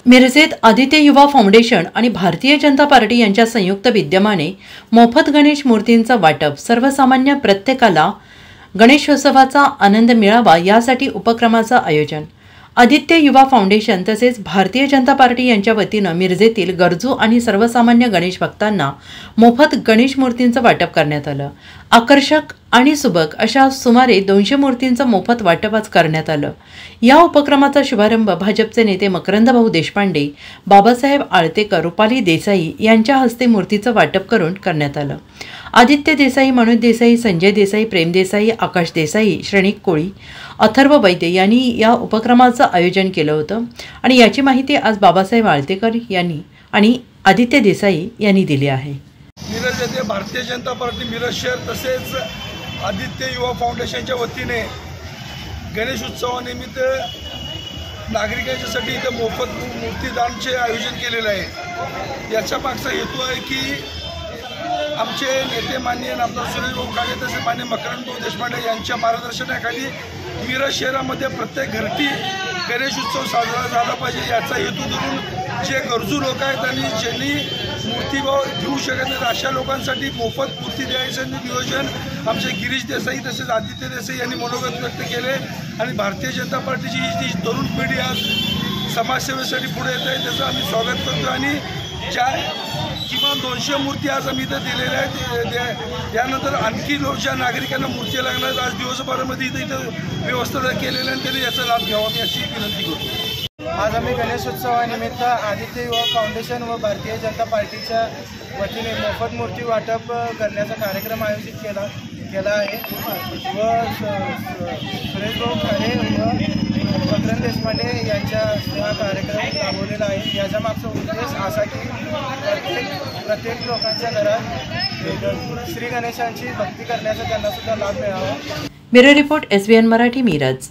मिरजेत आदित्य युवा फाउंडेशन आणि भारतीय जनता पार्टी यांच्या संयुक्त विद्यमाने मोफत गणेश मूर्तींचं वाटप, सर्वसामान्य प्रत्येकाला गणेशोत्सवाचा आनंद मिळावा यासाठी उपक्रमाचं आयोजन आदित्य युवा फाउंडेशन तसेच भारतीय जनता पार्टी यांच्या वतीनं मिरजेतील गरजू आणि सर्वसामान्य गणेश भक्तांना मोफत गणेश मूर्तींचं वाटप करण्यात आलं। आकर्षक आणि सुबक अशा सुमारे 200 मूर्तींचं मोफत वाटप आज करण्यात आलं। या उपक्रमाचा शुभारंभ भाजपचे नेते मकरंद भाऊ देशपांडे, बाबासाहेब आळतेकर, रुपाली देसाई यांच्या हस्ते मूर्तीचं वाटप करून करण्यात आलं। आदित्य देसाई, मनोज देसाई, संजय देसाई, प्रेम देसाई, आकाश देसाई, श्रेणिक कोळी, अथर्व वैद्य यांनी या उपक्रमाचं आयोजन केलं होतं आणि याची माहिती आज बाबासाहेब आळतेकर यांनी आणि आदित्य देसाई यांनी दिली आहे। मिरज येथे भारतीय जनता पार्टी मिरज शहर तसेच आदित्य युवा फाउंडेशनच्या वतीने गणेश उत्सवानिमित्त नागरिकांच्यासाठी इथे मोफत मूर्तीदानचे आयोजन केलेले आहे। याचा मागचा हेतू आहे की आमचे नेते माननीय नामदार सुरेश भाऊ काळे तसेच माननीय मकरंद भाऊ देशपांडे यांच्या मार्गदर्शनाखाली मिरज शहरामध्ये प्रत्येक घरटी गणेश उत्सव साजरा झाला पाहिजे याचा हेतू धरून जे गरजू लोक आहेत आणि ज्यांनी मूर्ती घेऊ शकत नाहीत अशा लोकांसाठी मोफत मूर्ती द्यायचं नियोजन आमचे गिरीश देसाई तसेच आदित्य देसाई यांनी मनोगत व्यक्त केले आणि भारतीय जनता पार्टीची जी तरुण पिढी आज समाजसेवेसाठी पुढे येत आहे त्याचं आम्ही स्वागत करतो आणि ज्या किमान 200 मूर्ती आज आम्ही इथं दिलेल्या आहेत। त्यानंतर आणखी ज्या नागरिकांना मूर्ती लागणार आज दिवसभरामध्ये इथं व्यवस्था केलेल्या आणि त्यांनी याचा लाभ घ्यावा मी अशी विनंती करतो। आज आम्ही गणेशोत्सवानिमित्त आदित्य युवा फाउंडेशन व भारतीय जनता पार्टीच्या वतीने मोफत मूर्ती वाटप करण्याचा कार्यक्रम आयोजित केला आहे व सुरेश भाऊ खारे व मकरंद देशपांडे यांच्या हा कार्यक्रम राबवलेला आहे। याचा मागचा उद्देश असा की प्रत्येक लोकांच्या घरात श्री गणेशांची भक्ती करण्याचा त्यांना सुद्धा लाभ मिळावा। Bureau report SBN Marathi, Miraj.